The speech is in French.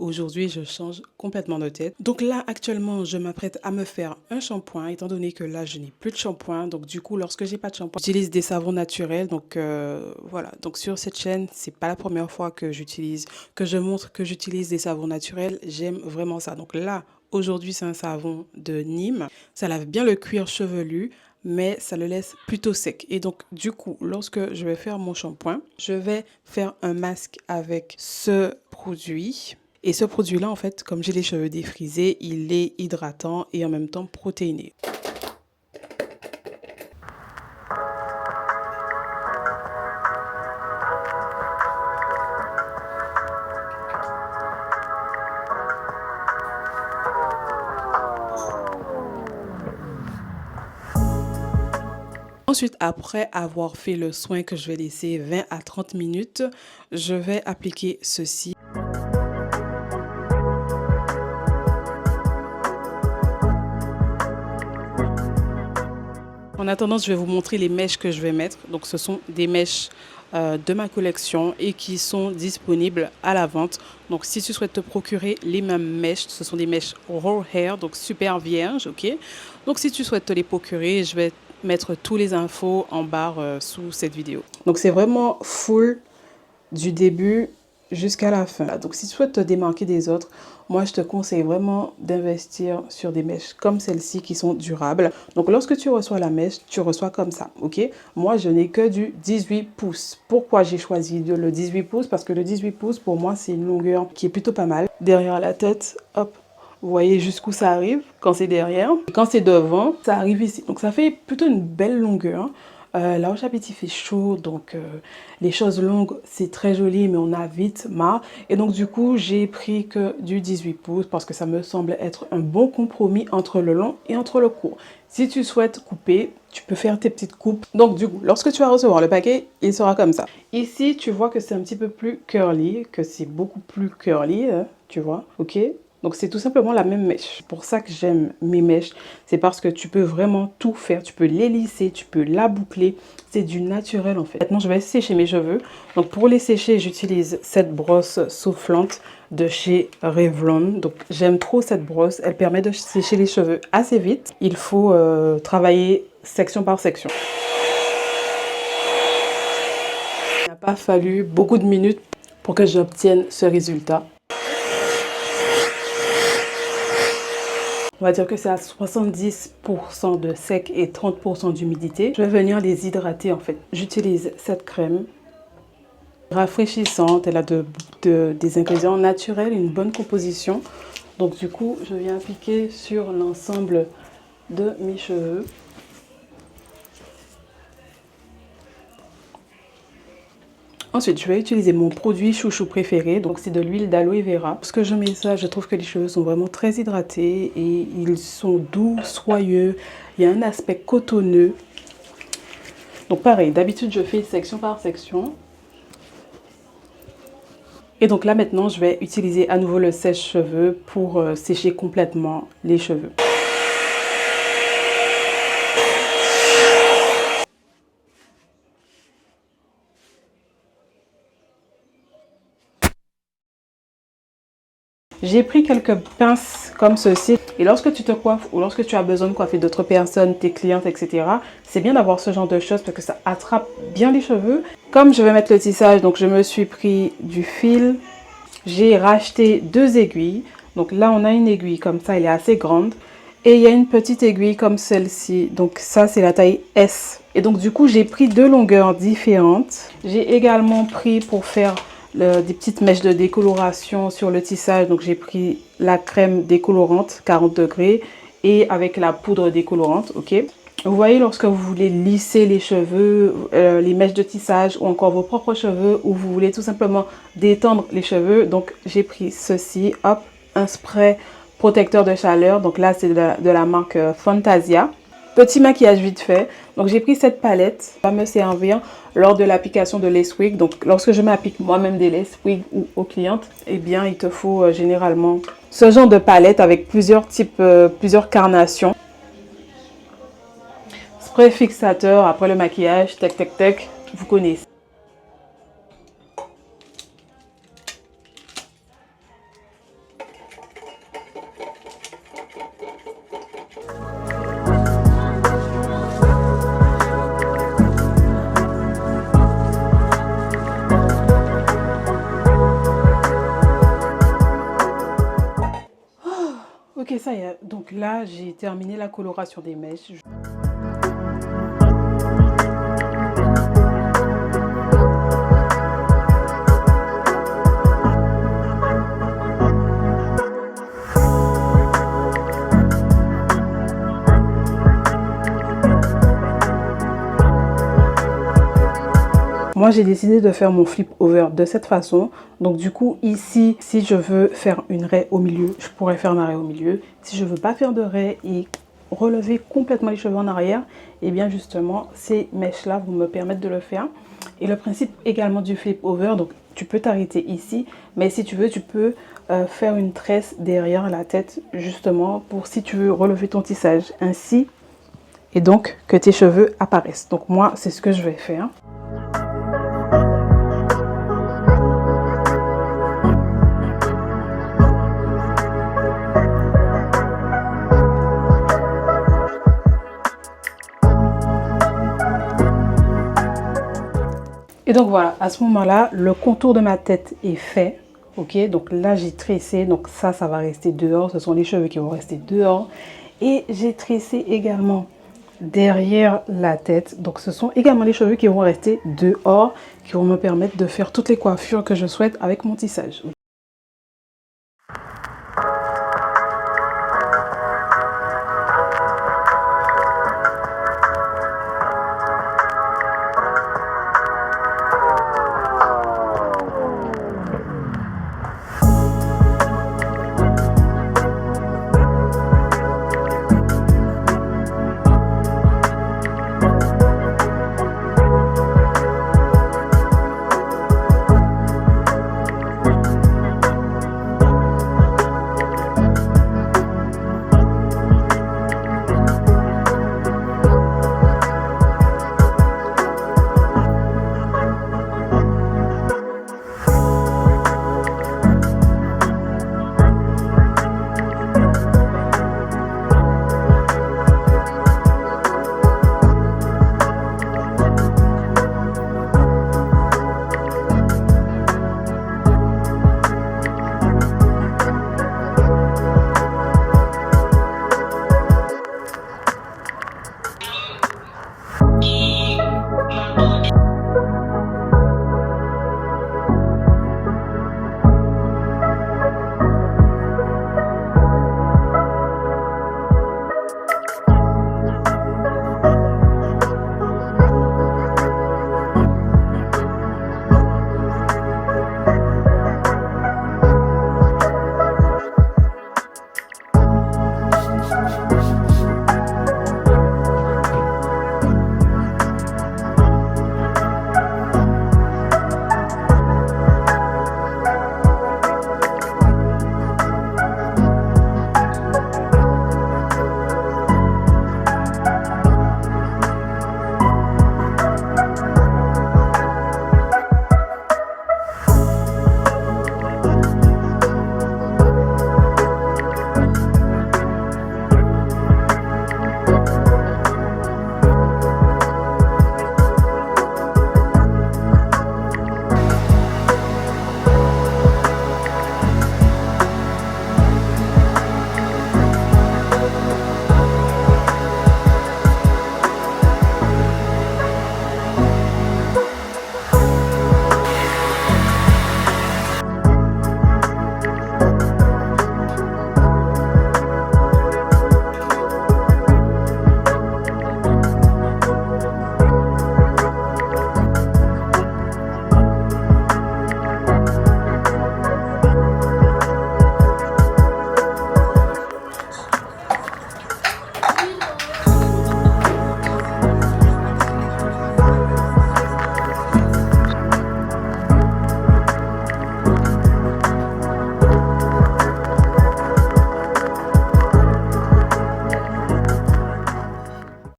aujourd'hui je change complètement de tête. Donc là actuellement je m'apprête à me faire un shampoing étant donné que là je n'ai plus de shampoing. Donc du coup lorsque j'ai pas de shampoing j'utilise des savons naturels. Donc voilà, donc sur cette chaîne c'est pas la première fois que je montre que j'utilise des savons naturels. J'aime vraiment ça. Donc là aujourd'hui c'est un savon de Nîmes. Ça lave bien le cuir chevelu mais ça le laisse plutôt sec. Et donc, du coup, lorsque je vais faire mon shampoing, je vais faire un masque avec ce produit. Et ce produit-là, en fait, comme j'ai les cheveux défrisés, il est hydratant et en même temps protéiné. Ensuite, après avoir fait le soin que je vais laisser 20 à 30 minutes, je vais appliquer ceci. En attendant, je vais vous montrer les mèches que je vais mettre. Donc, ce sont des mèches de ma collection et qui sont disponibles à la vente. Donc, si tu souhaites te procurer les mêmes mèches, ce sont des mèches raw hair, donc super vierges, ok? Donc, si tu souhaites te les procurer, je vais mettre tous les infos en barre sous cette vidéo. Donc, c'est vraiment full du début jusqu'à la fin. Donc, si tu souhaites te démarquer des autres, moi, je te conseille vraiment d'investir sur des mèches comme celle-ci qui sont durables. Donc, lorsque tu reçois la mèche, tu reçois comme ça, ok? Moi, je n'ai que du 18 pouces. Pourquoi j'ai choisi le 18 pouces? Parce que le 18 pouces, pour moi, c'est une longueur qui est plutôt pas mal. Derrière la tête, hop, vous voyez jusqu'où ça arrive quand c'est derrière. Et quand c'est devant, ça arrive ici. Donc, ça fait plutôt une belle longueur. Là où j'habite, il fait chaud, donc les choses longues, c'est très joli, mais on a vite marre. Et donc, du coup, j'ai pris que du 18 pouces parce que ça me semble être un bon compromis entre le long et entre le court. Si tu souhaites couper, tu peux faire tes petites coupes. Donc, du coup, lorsque tu vas recevoir le paquet, il sera comme ça. Ici, tu vois que c'est un petit peu plus curly, que c'est beaucoup plus curly, hein, tu vois, ok? Donc, c'est tout simplement la même mèche. C'est pour ça que j'aime mes mèches. C'est parce que tu peux vraiment tout faire. Tu peux les lisser, tu peux la boucler. C'est du naturel, en fait. Maintenant, je vais sécher mes cheveux. Donc, pour les sécher, j'utilise cette brosse soufflante de chez Revlon. Donc, j'aime trop cette brosse. Elle permet de sécher les cheveux assez vite. Il faut travailler section par section. Il n'a pas fallu beaucoup de minutes pour que j'obtienne ce résultat. On va dire que c'est à 70% de sec et 30% d'humidité. Je vais venir les hydrater en fait. J'utilise cette crème rafraîchissante. Elle a des ingrédients naturels, une bonne composition. Donc du coup, je viens appliquer sur l'ensemble de mes cheveux. Ensuite, je vais utiliser mon produit chouchou préféré, donc c'est de l'huile d'aloe vera. Lorsque je mets ça, je trouve que les cheveux sont vraiment très hydratés et ils sont doux, soyeux. Il y a un aspect cotonneux. Donc pareil, d'habitude je fais section par section. Et donc là maintenant, je vais utiliser à nouveau le sèche-cheveux pour sécher complètement les cheveux. J'ai pris quelques pinces comme ceci. Et lorsque tu te coiffes ou lorsque tu as besoin de coiffer d'autres personnes, tes clientes, etc., c'est bien d'avoir ce genre de choses parce que ça attrape bien les cheveux. Comme je vais mettre le tissage, donc je me suis pris du fil. J'ai racheté 2 aiguilles. Donc là, on a une aiguille comme ça, elle est assez grande. Et il y a une petite aiguille comme celle-ci. Donc ça, c'est la taille S. Et donc du coup, j'ai pris 2 longueurs différentes. J'ai également pris pour faire des petites mèches de décoloration sur le tissage. Donc j'ai pris la crème décolorante 40 degrés et avec la poudre décolorante, ok. Vous voyez, lorsque vous voulez lisser les cheveux, les mèches de tissage ou encore vos propres cheveux, ou vous voulez tout simplement détendre les cheveux, donc j'ai pris ceci, hop, un spray protecteur de chaleur. Donc là, c'est de la marque Fantasia. Petit maquillage vite fait. Donc j'ai pris cette palette. Ça va me servir lors de l'application de lace wig. Donc lorsque je m'applique moi-même des lace wig ou aux clientes, eh bien il te faut généralement ce genre de palette avec plusieurs types, plusieurs carnations. Spray fixateur après le maquillage, tac tac tac, vous connaissez. Ok, ça y est. Donc là, j'ai terminé la coloration des mèches. Moi, j'ai décidé de faire mon flip over de cette façon. Donc du coup, ici, si je veux faire une raie au milieu, je pourrais faire ma raie au milieu. Si je veux pas faire de raie et relever complètement les cheveux en arrière, et bien justement, ces mèches-là vont me permettre de le faire. Et le principe également du flip over, donc tu peux t'arrêter ici, mais si tu veux, tu peux faire une tresse derrière la tête, justement, pour si tu veux relever ton tissage ainsi, et donc que tes cheveux apparaissent. Donc moi, c'est ce que je vais faire. Et donc voilà, à ce moment-là, le contour de ma tête est fait. Ok, donc là j'ai tressé, donc ça va rester dehors, ce sont les cheveux qui vont rester dehors. Et j'ai tressé également derrière la tête, donc ce sont également les cheveux qui vont rester dehors, qui vont me permettre de faire toutes les coiffures que je souhaite avec mon tissage.